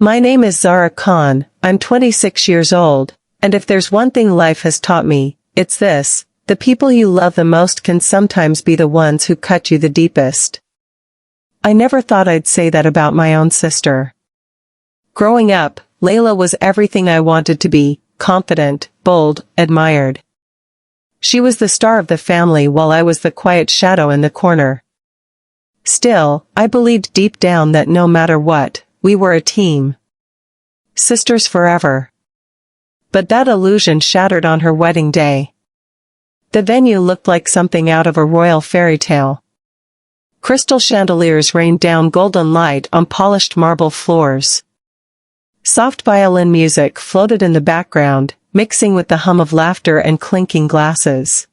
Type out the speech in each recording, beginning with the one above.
My name is Zara Khan, I'm 26 years old, and if there's one thing life has taught me, it's this: the people you love the most can sometimes be the ones who cut you the deepest. I never thought I'd say that about my own sister. Growing up, Layla was everything I wanted to be: confident, bold, admired. She was the star of the family while I was the quiet shadow in the corner. Still, I believed deep down that no matter what, we were a team. Sisters forever. But that illusion shattered on her wedding day. The venue looked like something out of a royal fairy tale. Crystal chandeliers rained down golden light on polished marble floors. Soft violin music floated in the background, mixing with the hum of laughter and clinking glasses.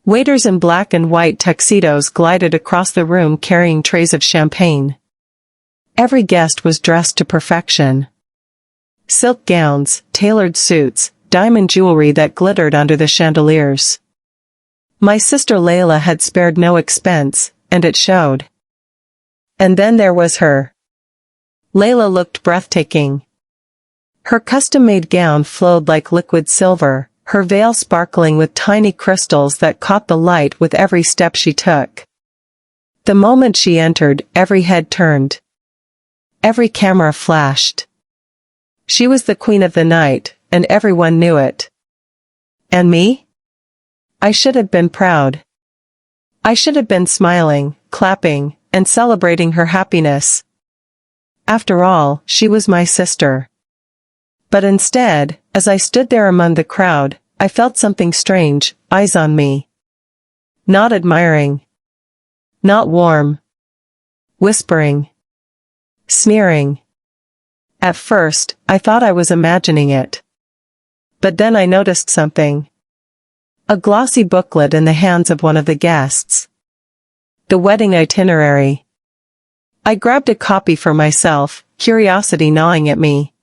Waiters in black and white tuxedos glided across the room carrying trays of champagne. Every guest was dressed to perfection. Silk gowns, tailored suits, diamond jewelry that glittered under the chandeliers. My sister Layla had spared no expense, and it showed. And then there was her. Layla looked breathtaking. Her custom-made gown flowed like liquid silver, her veil sparkling with tiny crystals that caught the light with every step she took. The moment she entered, every head turned. Every camera flashed. She was the queen of the night, and everyone knew it. And me? I should have been proud. I should have been smiling, clapping, and celebrating her happiness. After all, she was my sister. But instead, as I stood there among the crowd, I felt something strange: eyes on me. Not admiring. Not warm. Whispering. Sneering. At first, I thought I was imagining it. But then I noticed something. A glossy booklet in the hands of one of the guests. The wedding itinerary. I grabbed a copy for myself, curiosity gnawing at me.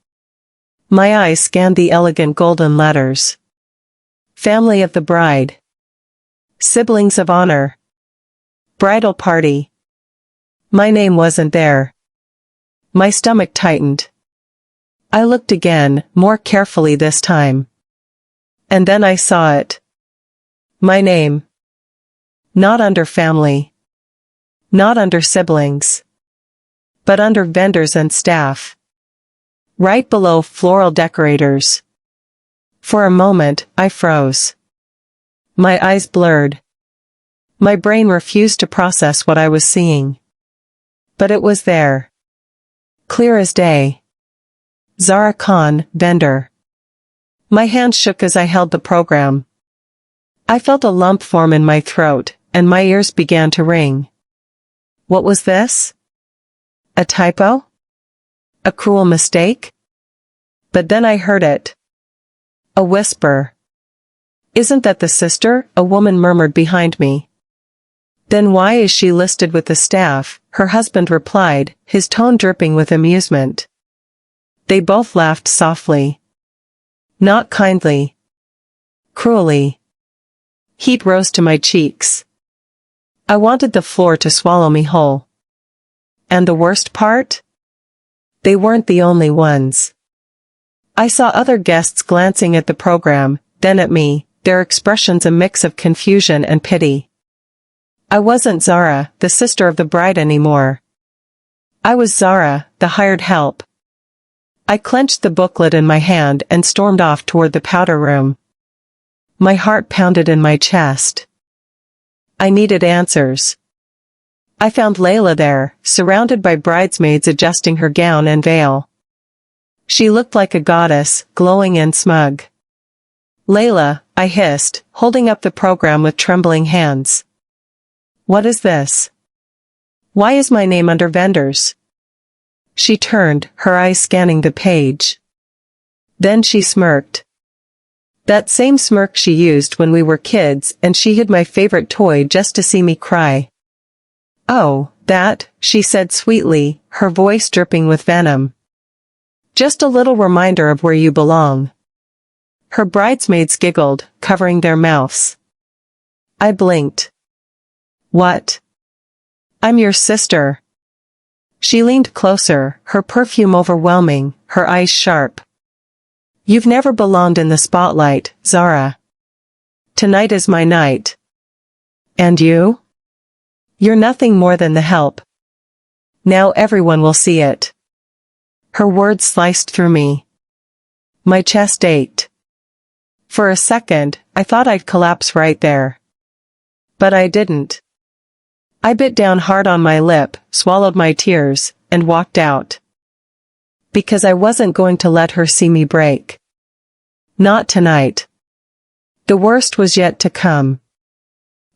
My eyes scanned the elegant golden letters. Family of the bride. Siblings of honor. Bridal party. My name wasn't there. My stomach tightened. I looked again, more carefully this time. And then I saw it. My name. Not under family. Not under siblings. But under vendors and staff. Right below floral decorators. For a moment, I froze. My eyes blurred. My brain refused to process what I was seeing. But it was there. Clear as day. Zara Khan, vendor. My hand shook as I held the program. I felt a lump form in my throat, and my ears began to ring. What was this? A typo? A cruel mistake? But then I heard it. A whisper. Isn't that the sister? A woman murmured behind me. Then why is she listed with the staff? Her husband replied, his tone dripping with amusement. They both laughed softly. Not kindly. Cruelly. Heat rose to my cheeks. I wanted the floor to swallow me whole. And the worst part? They weren't the only ones. I saw other guests glancing at the program, then at me, their expressions a mix of confusion and pity. I wasn't Zara, the sister of the bride anymore. I was Zara, the hired help. I clenched the booklet in my hand and stormed off toward the powder room. My heart pounded in my chest. I needed answers. I found Layla there, surrounded by bridesmaids adjusting her gown and veil. She looked like a goddess, glowing and smug. Layla, I hissed, holding up the program with trembling hands. What is this? Why is my name under vendors? She turned, her eyes scanning the page. Then she smirked. That same smirk she used when we were kids, and she hid my favorite toy just to see me cry. Oh, that, she said sweetly, her voice dripping with venom. Just a little reminder of where you belong. Her bridesmaids giggled, covering their mouths. I blinked. What? I'm your sister. She leaned closer, her perfume overwhelming, her eyes sharp. You've never belonged in the spotlight, Zara. Tonight is my night. And you? You're nothing more than the help. Now everyone will see it. Her words sliced through me. My chest ached. For a second, I thought I'd collapse right there. But I didn't. I bit down hard on my lip, swallowed my tears, and walked out. Because I wasn't going to let her see me break. Not tonight. The worst was yet to come.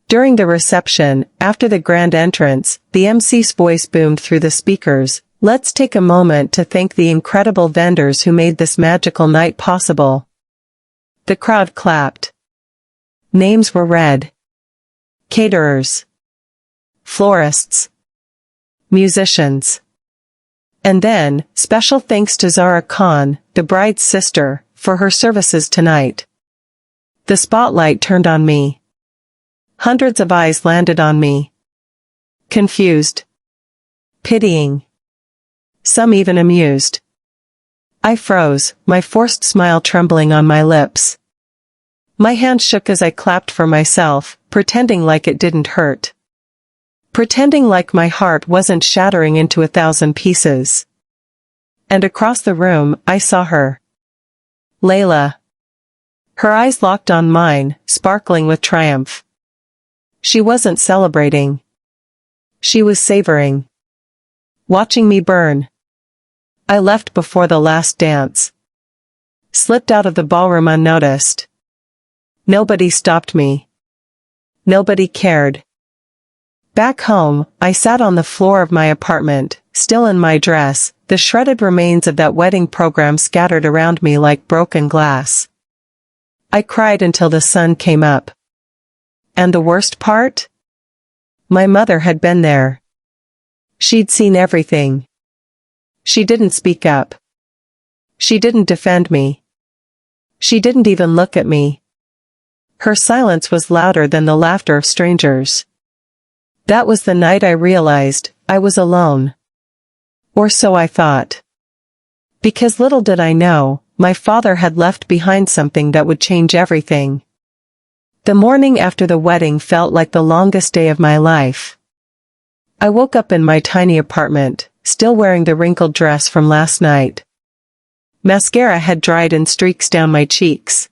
During the reception, after the grand entrance, the MC's voice boomed through the speakers. Let's take a moment to thank the incredible vendors who made this magical night possible. The crowd clapped. Names were read. Caterers. Florists. Musicians. And then, special thanks to Zara Khan, the bride's sister, for her services tonight. The spotlight turned on me. Hundreds of eyes landed on me. Confused. Pitying. Some even amused. I froze, my forced smile trembling on my lips. My hand shook as I clapped for myself, pretending like it didn't hurt. Pretending like my heart wasn't shattering into 1,000 pieces. And across the room, I saw her. Layla. Her eyes locked on mine, sparkling with triumph. She wasn't celebrating. She was savoring. Watching me burn. I left before the last dance. Slipped out of the ballroom unnoticed. Nobody stopped me. Nobody cared. Back home, I sat on the floor of my apartment, still in my dress, the shredded remains of that wedding program scattered around me like broken glass. I cried until the sun came up. And the worst part? My mother had been there. She'd seen everything. She didn't speak up. She didn't defend me. She didn't even look at me. Her silence was louder than the laughter of strangers. That was the night I realized I was alone. Or so I thought. Because little did I know, my father had left behind something that would change everything. The morning after the wedding felt like the longest day of my life. I woke up in my tiny apartment, still wearing the wrinkled dress from last night. Mascara had dried in streaks down my cheeks.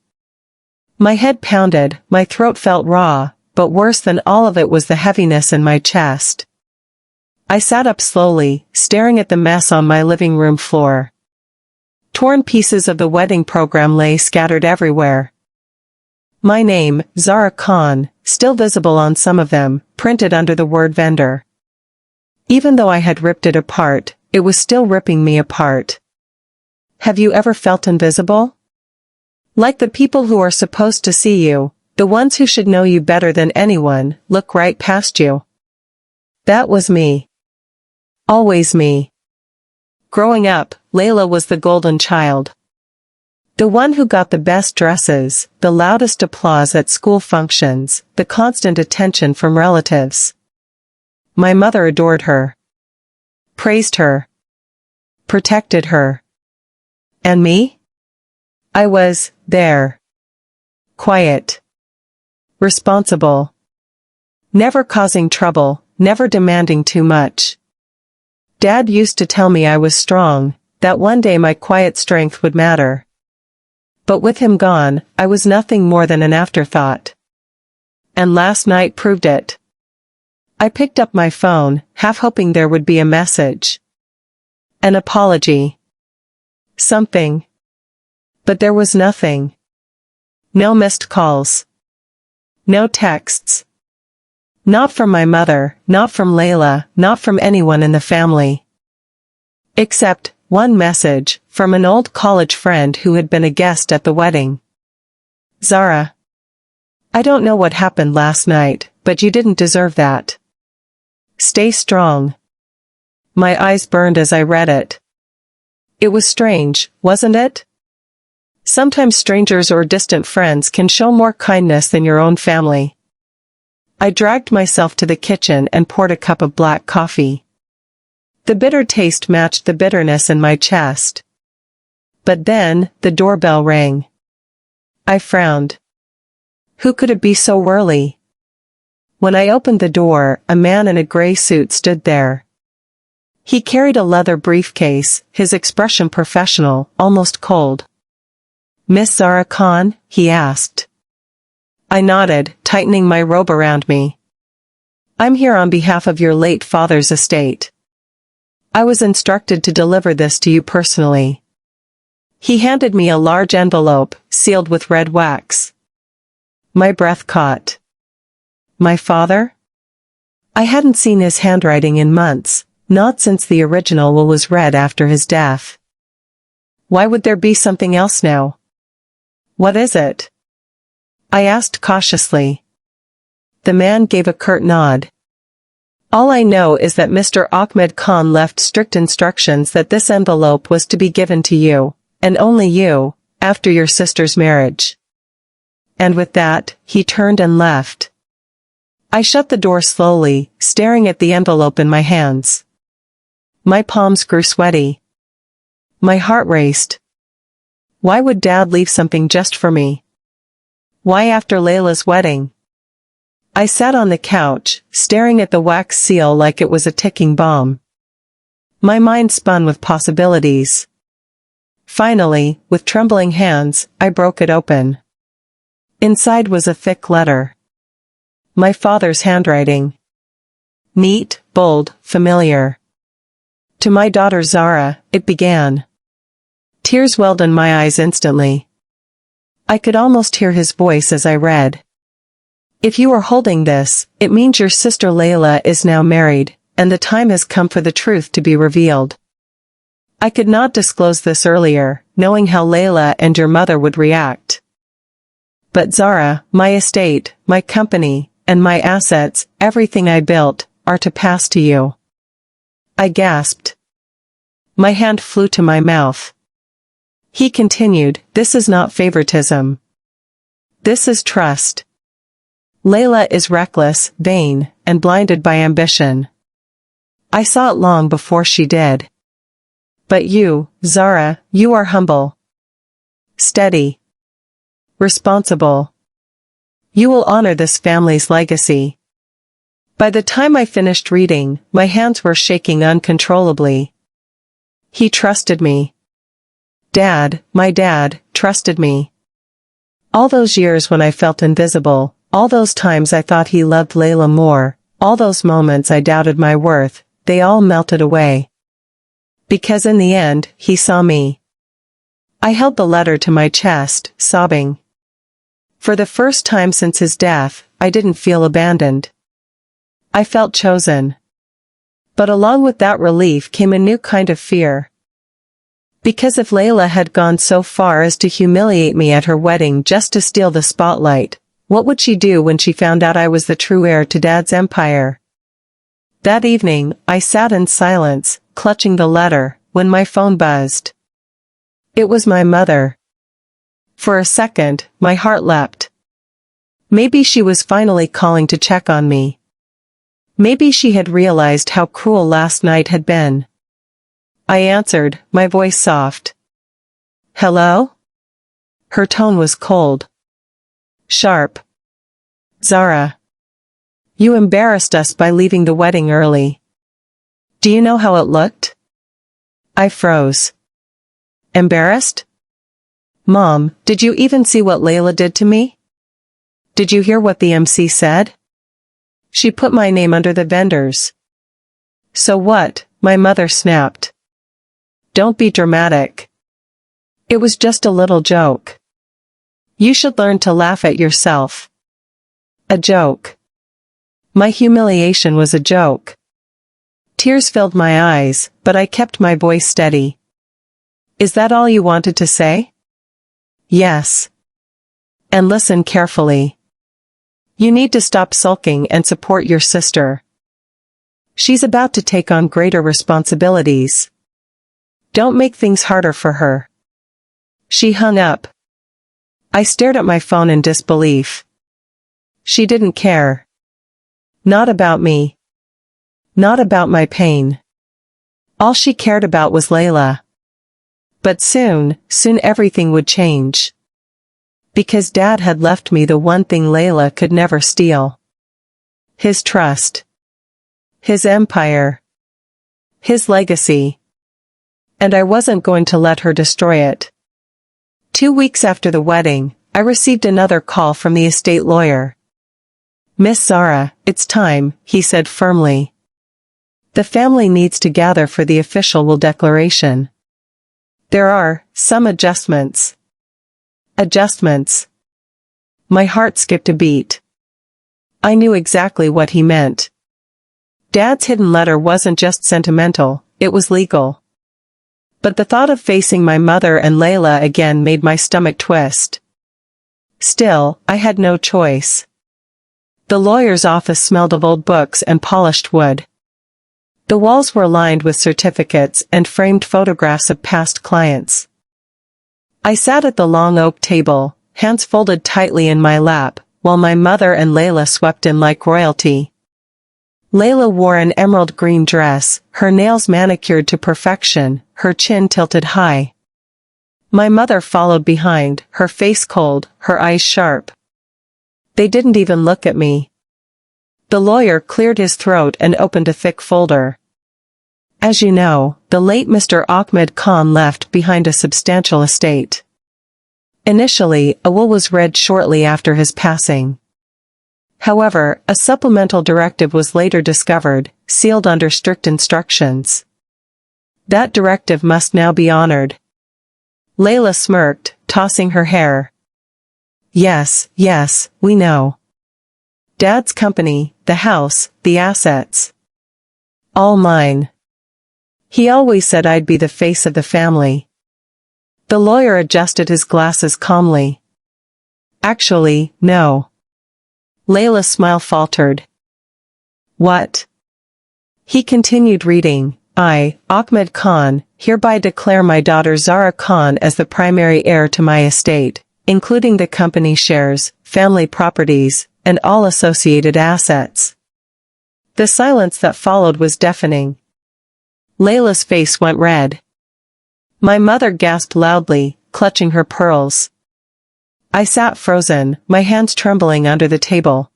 My head pounded, my throat felt raw, but worse than all of it was the heaviness in my chest. I sat up slowly, staring at the mess on my living room floor. Torn pieces of the wedding program lay scattered everywhere. My name, Zara Khan, still visible on some of them, printed under the word vendor. Even though I had ripped it apart, it was still ripping me apart. Have you ever felt invisible? Like the people who are supposed to see you, the ones who should know you better than anyone, look right past you. That was me. Always me. Growing up, Layla was the golden child. The one who got the best dresses, the loudest applause at school functions, the constant attention from relatives. My mother adored her. Praised her. Protected her. And me? I was there. Quiet. Responsible. Never causing trouble, never demanding too much. Dad used to tell me I was strong, that one day my quiet strength would matter. But with him gone, I was nothing more than an afterthought. And last night proved it. I picked up my phone, half hoping there would be a message. An apology. Something. But there was nothing. No missed calls. No texts. Not from my mother, not from Layla, not from anyone in the family. Except one message, from an old college friend who had been a guest at the wedding. Zara. I don't know what happened last night, but you didn't deserve that. Stay strong. My eyes burned as I read it. It was strange, wasn't it? Sometimes strangers or distant friends can show more kindness than your own family. I dragged myself to the kitchen and poured a cup of black coffee. The bitter taste matched the bitterness in my chest. But then, the doorbell rang. I frowned. Who could it be so early? When I opened the door, a man in a gray suit stood there. He carried a leather briefcase, his expression professional, almost cold. "Miss Zara Khan?" he asked. I nodded, tightening my robe around me. "I'm here on behalf of your late father's estate. I was instructed to deliver this to you personally." He handed me a large envelope, sealed with red wax. My breath caught. My father? I hadn't seen his handwriting in months, not since the original will was read after his death. Why would there be something else now? What is it? I asked cautiously. The man gave a curt nod. All I know is that Mr. Ahmed Khan left strict instructions that this envelope was to be given to you, and only you, after your sister's marriage. And with that, he turned and left. I shut the door slowly, staring at the envelope in my hands. My palms grew sweaty. My heart raced. Why would Dad leave something just for me? Why after Layla's wedding? I sat on the couch, staring at the wax seal like it was a ticking bomb. My mind spun with possibilities. Finally, with trembling hands, I broke it open. Inside was a thick letter. My father's handwriting. Neat, bold, familiar. To my daughter Zara, it began. Tears welled in my eyes instantly. I could almost hear his voice as I read. If you are holding this, it means your sister Layla is now married, and the time has come for the truth to be revealed. I could not disclose this earlier, knowing how Layla and your mother would react. But Zara, my estate, my company, and my assets, everything I built, are to pass to you. I gasped. My hand flew to my mouth. He continued, this is not favoritism. This is trust. Layla is reckless, vain, and blinded by ambition. I saw it long before she did. But you, Zara, you are humble. Steady. Responsible. You will honor this family's legacy. By the time I finished reading, my hands were shaking uncontrollably. He trusted me. Dad, my dad, trusted me. All those years when I felt invisible, all those times I thought he loved Layla more, all those moments I doubted my worth, they all melted away. Because in the end, he saw me. I held the letter to my chest, sobbing. For the first time since his death, I didn't feel abandoned. I felt chosen. But along with that relief came a new kind of fear. Because if Layla had gone so far as to humiliate me at her wedding just to steal the spotlight, what would she do when she found out I was the true heir to Dad's empire? That evening, I sat in silence, clutching the letter, when my phone buzzed. It was my mother. For a second, my heart leapt. Maybe she was finally calling to check on me. Maybe she had realized how cruel last night had been. I answered, my voice soft. Hello? Her tone was cold. Sharp. Zara. You embarrassed us by leaving the wedding early. Do you know how it looked? I froze. Embarrassed? Mom, did you even see what Layla did to me? Did you hear what the MC said? She put my name under the vendors. So what? My mother snapped. Don't be dramatic. It was just a little joke. You should learn to laugh at yourself. A joke. My humiliation was a joke. Tears filled my eyes, but I kept my voice steady. Is that all you wanted to say? Yes. And listen carefully. You need to stop sulking and support your sister. She's about to take on greater responsibilities. Don't make things harder for her. She hung up. I stared at my phone in disbelief. She didn't care. Not about me. Not about my pain. All she cared about was Layla. But soon everything would change. Because Dad had left me the one thing Layla could never steal. His trust. His empire. His legacy. And I wasn't going to let her destroy it. 2 weeks after the wedding, I received another call from the estate lawyer. "Miss Zara, it's time," he said firmly. "The family needs to gather for the official will declaration. There are some adjustments." Adjustments. My heart skipped a beat. I knew exactly what he meant. Dad's hidden letter wasn't just sentimental, it was legal. But the thought of facing my mother and Layla again made my stomach twist. Still, I had no choice. The lawyer's office smelled of old books and polished wood. The walls were lined with certificates and framed photographs of past clients. I sat at the long oak table, hands folded tightly in my lap, while my mother and Layla swept in like royalty. Layla wore an emerald green dress, her nails manicured to perfection, her chin tilted high. My mother followed behind, her face cold, her eyes sharp. They didn't even look at me. The lawyer cleared his throat and opened a thick folder. "As you know, the late Mr. Ahmed Khan left behind a substantial estate. Initially, a will was read shortly after his passing. However, a supplemental directive was later discovered, sealed under strict instructions. That directive must now be honored." Layla smirked, tossing her hair. Yes, we know. Dad's company, the house, the assets. All mine. He always said I'd be the face of the family." The lawyer adjusted his glasses calmly. "Actually, no." Layla's smile faltered. "What?" He continued reading. "I, Ahmed Khan, hereby declare my daughter Zara Khan as the primary heir to my estate, including the company shares, family properties, and all associated assets." The silence that followed was deafening. Layla's face went red. My mother gasped loudly, clutching her pearls. I sat frozen, my hands trembling under the table.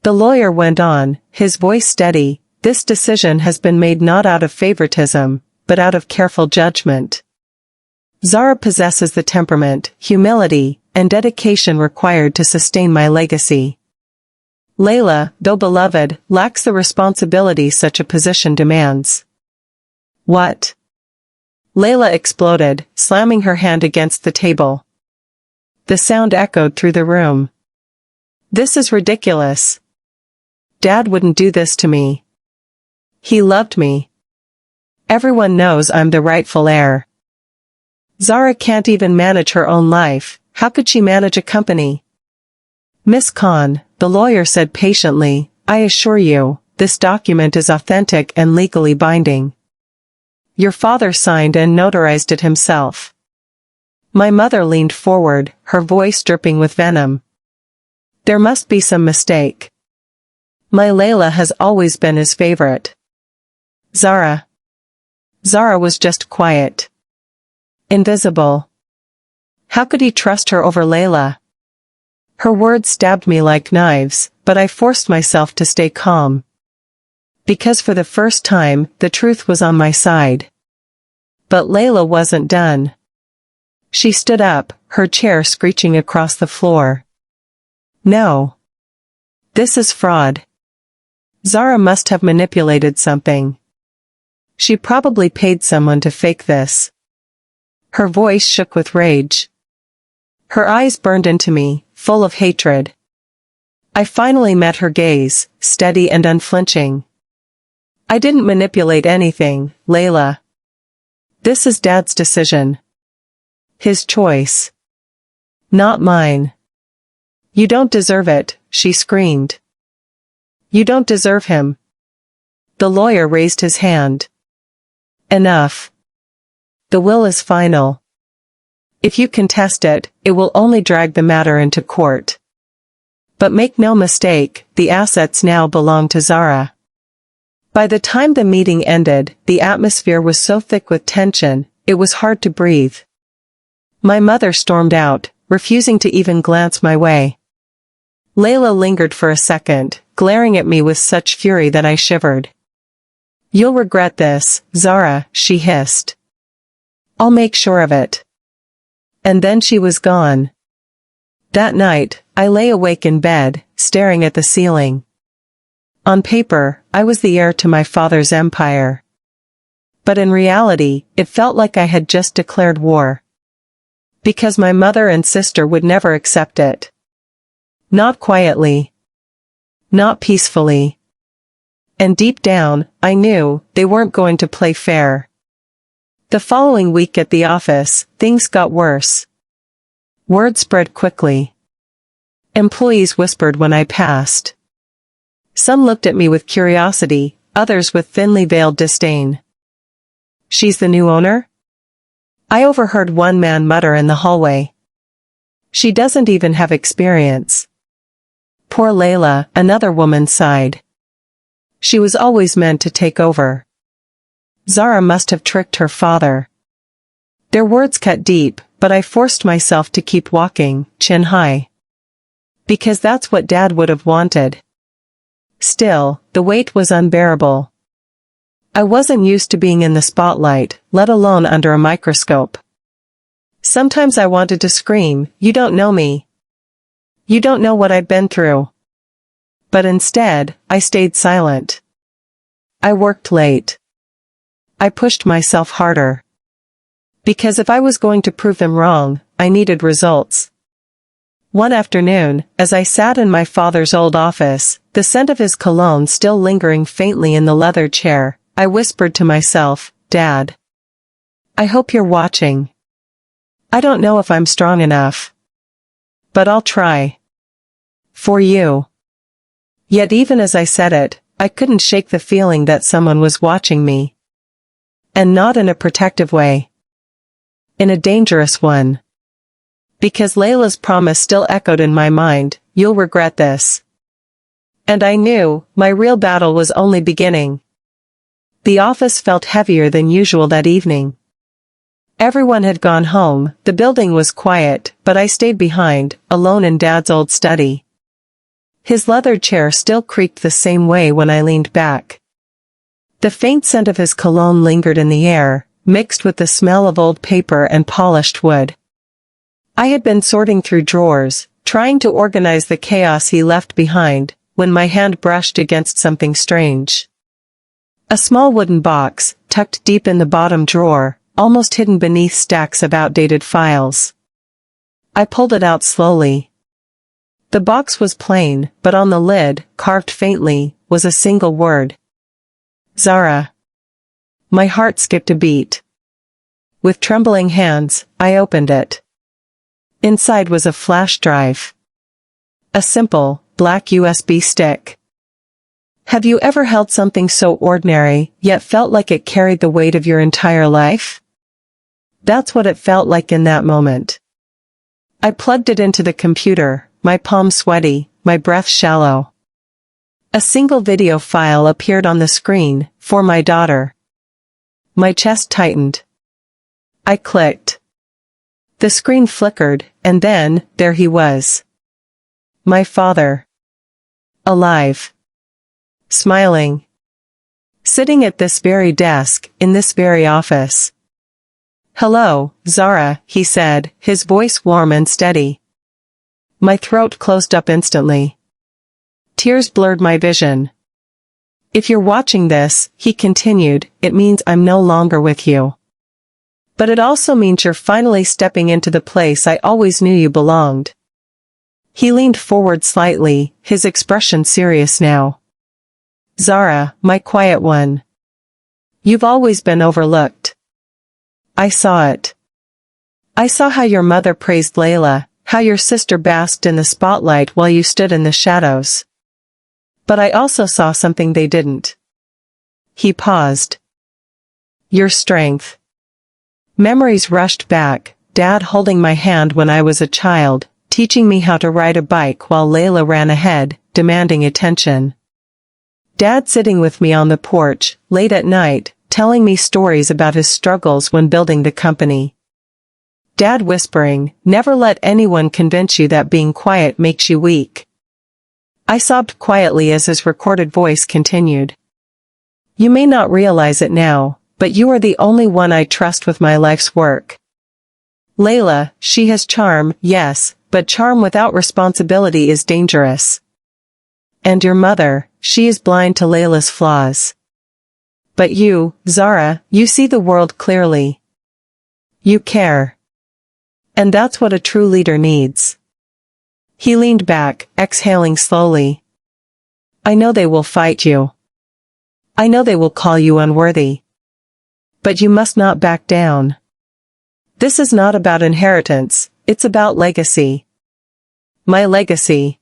The lawyer went on, his voice steady. "This decision has been made not out of favoritism, but out of careful judgment. Zara possesses the temperament, humility, and dedication required to sustain my legacy. Layla, though beloved, lacks the responsibility such a position demands." "What?" Layla exploded, slamming her hand against the table. The sound echoed through the room. "This is ridiculous. Dad wouldn't do this to me. He loved me. Everyone knows I'm the rightful heir. Zara can't even manage her own life, how could she manage a company?" "Miss Khan," the lawyer said patiently, "I assure you, this document is authentic and legally binding. Your father signed and notarized it himself." My mother leaned forward, her voice dripping with venom. "There must be some mistake. My Layla has always been his favorite. Zara was just quiet. Invisible. How could he trust her over Layla?" Her words stabbed me like knives, but I forced myself to stay calm. Because for the first time, the truth was on my side. But Layla wasn't done. She stood up, her chair screeching across the floor. "No. This is fraud. Zara must have manipulated something. She probably paid someone to fake this." Her voice shook with rage. Her eyes burned into me, full of hatred. I finally met her gaze, steady and unflinching. "I didn't manipulate anything, Layla. This is Dad's decision. His choice. Not mine." "You don't deserve it," she screamed. "You don't deserve him." The lawyer raised his hand. "Enough. The will is final. If you contest it, it will only drag the matter into court. But make no mistake, the assets now belong to Zara." By the time the meeting ended, the atmosphere was so thick with tension, it was hard to breathe. My mother stormed out, refusing to even glance my way. Layla lingered for a second, glaring at me with such fury that I shivered. "You'll regret this, Zara," she hissed. "I'll make sure of it." And then she was gone. That night, I lay awake in bed, staring at the ceiling. On paper, I was the heir to my father's empire. But in reality, it felt like I had just declared war. Because my mother and sister would never accept it. Not quietly. Not peacefully. And deep down, I knew they weren't going to play fair. The following week at the office, things got worse. Word spread quickly. Employees whispered when I passed. Some looked at me with curiosity, others with thinly veiled disdain. "She's the new owner?" I overheard one man mutter in the hallway. "She doesn't even have experience." Poor Layla, another woman sighed. "She was always meant to take over. Zara must have tricked her father." Their words cut deep, but I forced myself to keep walking, chin high. Because that's what Dad would have wanted. Still, the weight was unbearable. I wasn't used to being in the spotlight, let alone under a microscope. Sometimes I wanted to scream, "You don't know me. You don't know what I've been through." But instead, I stayed silent. I worked late. I pushed myself harder. Because if I was going to prove them wrong, I needed results. One afternoon, as I sat in my father's old office, the scent of his cologne still lingering faintly in the leather chair, I whispered to myself, "Dad, I hope you're watching. I don't know if I'm strong enough. But I'll try. For you." Yet even as I said it, I couldn't shake the feeling that someone was watching me. And not in a protective way. In a dangerous one. Because Layla's promise still echoed in my mind, "You'll regret this." And I knew, my real battle was only beginning. The office felt heavier than usual that evening. Everyone had gone home, the building was quiet, but I stayed behind, alone in Dad's old study. His leather chair still creaked the same way when I leaned back. The faint scent of his cologne lingered in the air, mixed with the smell of old paper and polished wood. I had been sorting through drawers, trying to organize the chaos he left behind, when my hand brushed against something strange. A small wooden box, tucked deep in the bottom drawer, almost hidden beneath stacks of outdated files. I pulled it out slowly. The box was plain, but on the lid, carved faintly, was a single word. Zara. My heart skipped a beat. With trembling hands, I opened it. Inside was a flash drive. A simple, black USB stick. Have you ever held something so ordinary, yet felt like it carried the weight of your entire life? That's what it felt like in that moment. I plugged it into the computer, my palms sweaty, my breath shallow. A single video file appeared on the screen, for my daughter. My chest tightened. I clicked. The screen flickered, and then, there he was. My father. Alive. Smiling. Sitting at this very desk, in this very office. "Hello, Zara," he said, his voice warm and steady. My throat closed up instantly. Tears blurred my vision. "If you're watching this," he continued, "it means I'm no longer with you. But it also means you're finally stepping into the place I always knew you belonged." He leaned forward slightly, his expression serious now. "Zara, my quiet one. You've always been overlooked. I saw it. I saw how your mother praised Layla, how your sister basked in the spotlight while you stood in the shadows. But I also saw something they didn't." He paused. "Your strength." Memories rushed back, Dad holding my hand when I was a child, teaching me how to ride a bike while Layla ran ahead, demanding attention. Dad sitting with me on the porch, late at night, telling me stories about his struggles when building the company. Dad whispering, "Never let anyone convince you that being quiet makes you weak." I sobbed quietly as his recorded voice continued. "You may not realize it now, but you are the only one I trust with my life's work. Layla, she has charm, yes, but charm without responsibility is dangerous. And your mother, she is blind to Layla's flaws. But you, Zara, you see the world clearly. You care. And that's what a true leader needs." He leaned back, exhaling slowly. "I know they will fight you. I know they will call you unworthy. But you must not back down. This is not about inheritance, it's about legacy. My legacy.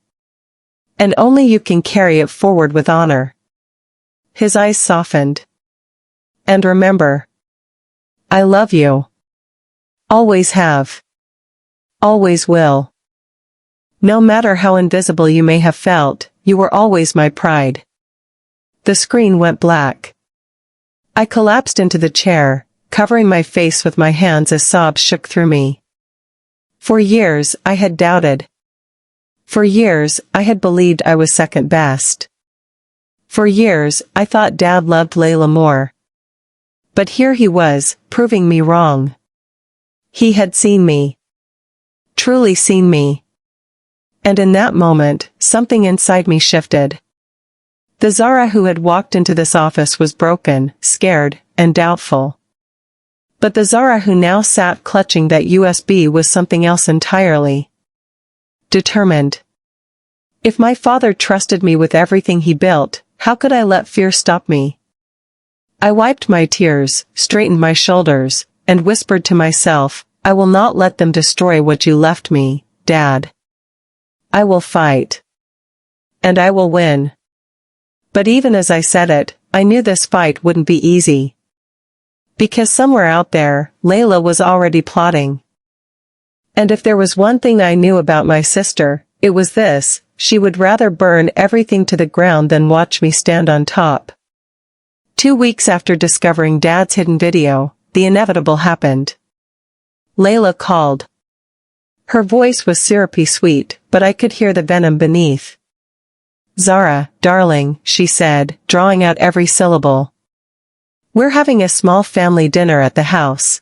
And only you can carry it forward with honor." His eyes softened. "And remember, I love you. Always have. Always will. No matter how invisible you may have felt, you were always my pride." The screen went black. I collapsed into the chair, covering my face with my hands as sobs shook through me. For years, I had doubted. For years, I had believed I was second best. For years, I thought Dad loved Layla more. But here he was, proving me wrong. He had seen me. Truly seen me. And in that moment, something inside me shifted. The Zara who had walked into this office was broken, scared, and doubtful. But the Zara who now sat clutching that USB was something else entirely. Determined. If my father trusted me with everything he built, how could I let fear stop me? I wiped my tears, straightened my shoulders, and whispered to myself, "I will not let them destroy what you left me, Dad. I will fight. And I will win." But even as I said it, I knew this fight wouldn't be easy. Because somewhere out there, Layla was already plotting. And if there was one thing I knew about my sister, it was this: she would rather burn everything to the ground than watch me stand on top. 2 weeks after discovering Dad's hidden video, the inevitable happened. Layla called. Her voice was syrupy sweet, but I could hear the venom beneath. "Zara, darling," she said, drawing out every syllable. "We're having a small family dinner at the house.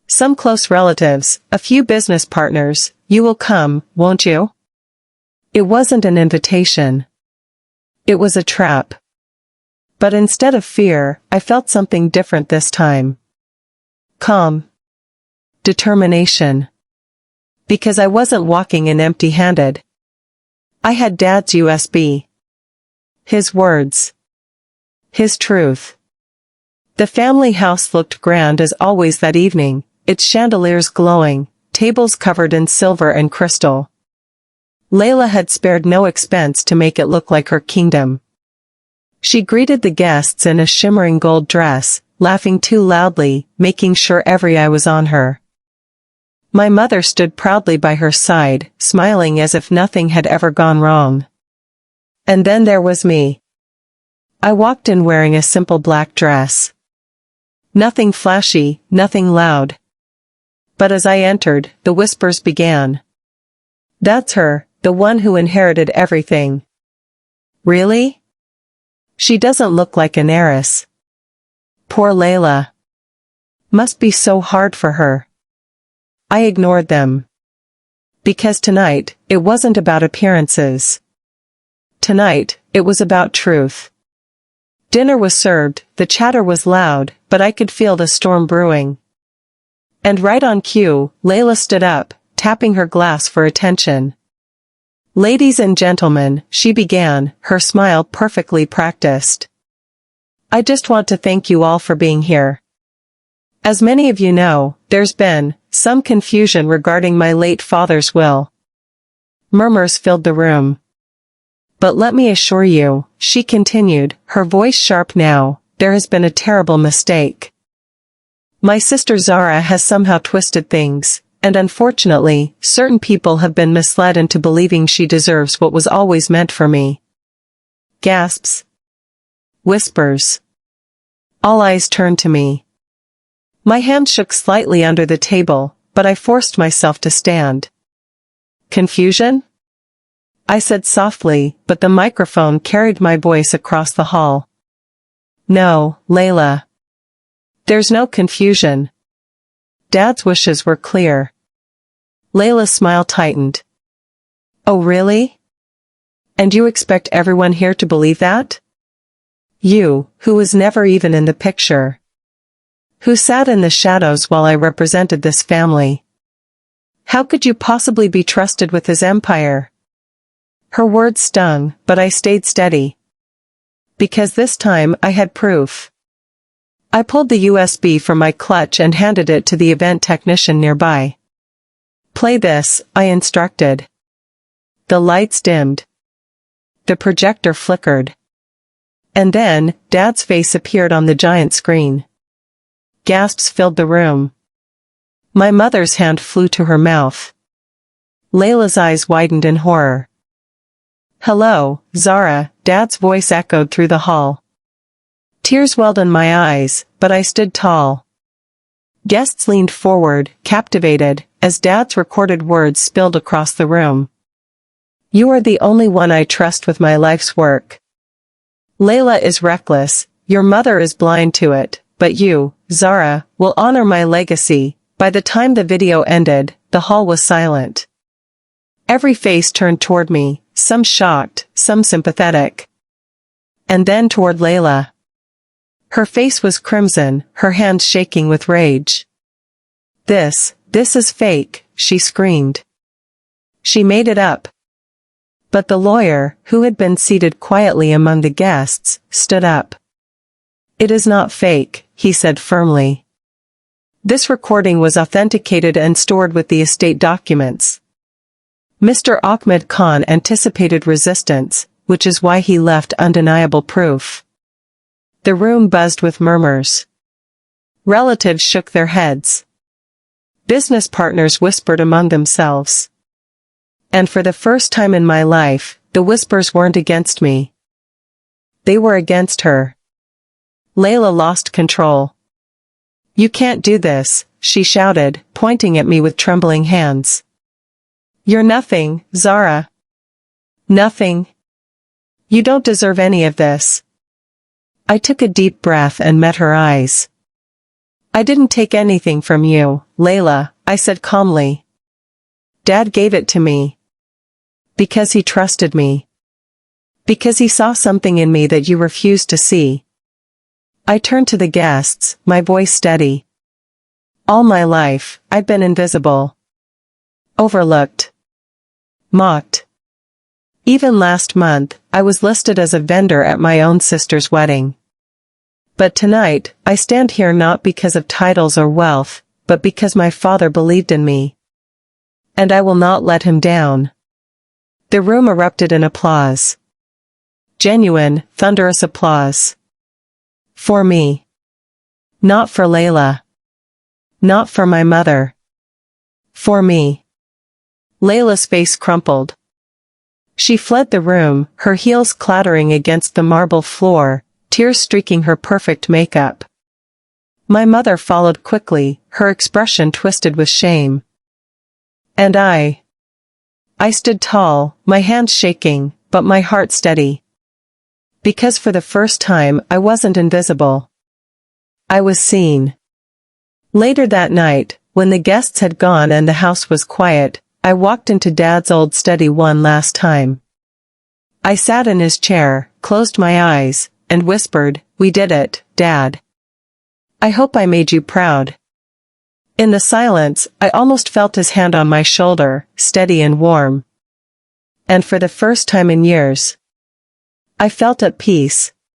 Some close relatives, a few business partners. You will come, won't you?" It wasn't an invitation. It was a trap. But instead of fear, I felt something different this time. Calm. Determination. Because I wasn't walking in empty-handed. I had Dad's USB. His words. His truth. The family house looked grand as always that evening, its chandeliers glowing, tables covered in silver and crystal. Layla had spared no expense to make it look like her kingdom. She greeted the guests in a shimmering gold dress, laughing too loudly, making sure every eye was on her. My mother stood proudly by her side, smiling as if nothing had ever gone wrong. And then there was me. I walked in wearing a simple black dress. Nothing flashy, nothing loud. But as I entered, the whispers began. "That's her, the one who inherited everything." "Really? She doesn't look like an heiress." "Poor Layla. Must be so hard for her." I ignored them. Because tonight, it wasn't about appearances. Tonight, it was about truth. Dinner was served, the chatter was loud, but I could feel the storm brewing. And right on cue, Layla stood up, tapping her glass for attention. "Ladies and gentlemen," she began, her smile perfectly practiced. "I just want to thank you all for being here. As many of you know, there's been some confusion regarding my late father's will." Murmurs filled the room. "But let me assure you," she continued, her voice sharp now, "there has been a terrible mistake. My sister Zara has somehow twisted things, and unfortunately, certain people have been misled into believing she deserves what was always meant for me." Gasps. Whispers. All eyes turned to me. My hand shook slightly under the table, but I forced myself to stand. Confusion? I said softly, but the microphone carried my voice across the hall. No, Layla. There's no confusion. Dad's wishes were clear. Layla's smile tightened. Oh really? And you expect everyone here to believe that? You, who was never even in the picture. Who sat in the shadows while I represented this family. How could you possibly be trusted with his empire? Her words stung, but I stayed steady. Because this time I had proof. I pulled the USB from my clutch and handed it to the event technician nearby. Play this, I instructed. The lights dimmed. The projector flickered. And then, Dad's face appeared on the giant screen. Gasps filled the room. My mother's hand flew to her mouth. Layla's eyes widened in horror. Hello, Zara, Dad's voice echoed through the hall. Tears welled in my eyes, but I stood tall. Guests leaned forward, captivated, as Dad's recorded words spilled across the room. You are the only one I trust with my life's work. Layla is reckless, your mother is blind to it, but you, Zara, will honor my legacy. By the time the video ended, the hall was silent. Every face turned toward me, some shocked, some sympathetic. And then toward Layla. Her face was crimson, her hands shaking with rage. This is fake, she screamed. She made it up. But the lawyer, who had been seated quietly among the guests, stood up. It is not fake, he said firmly. This recording was authenticated and stored with the estate documents. Mr. Ahmed Khan anticipated resistance, which is why he left undeniable proof. The room buzzed with murmurs. Relatives shook their heads. Business partners whispered among themselves. And for the first time in my life, the whispers weren't against me. They were against her. Layla lost control. You can't do this, she shouted, pointing at me with trembling hands. You're nothing, Zara. Nothing. You don't deserve any of this. I took a deep breath and met her eyes. I didn't take anything from you, Layla, I said calmly. Dad gave it to me. Because he trusted me. Because he saw something in me that you refused to see. I turned to the guests, my voice steady. All my life, I'd been invisible. Overlooked. Mocked. Even last month, I was listed as a vendor at my own sister's wedding. But tonight, I stand here not because of titles or wealth, but because my father believed in me. And I will not let him down. The room erupted in applause. Genuine, thunderous applause. For me. Not for Layla. Not for my mother. For me. Layla's face crumpled. She fled the room, her heels clattering against the marble floor, tears streaking her perfect makeup. My mother followed quickly, her expression twisted with shame. And I stood tall, my hands shaking, but my heart steady. Because for the first time I wasn't invisible. I was seen. Later that night, when the guests had gone and the house was quiet, I walked into Dad's old study one last time. I sat in his chair, closed my eyes, and whispered, "We did it, Dad. I hope I made you proud." In the silence, I almost felt his hand on my shoulder, steady and warm. And for the first time in years, I felt at peace.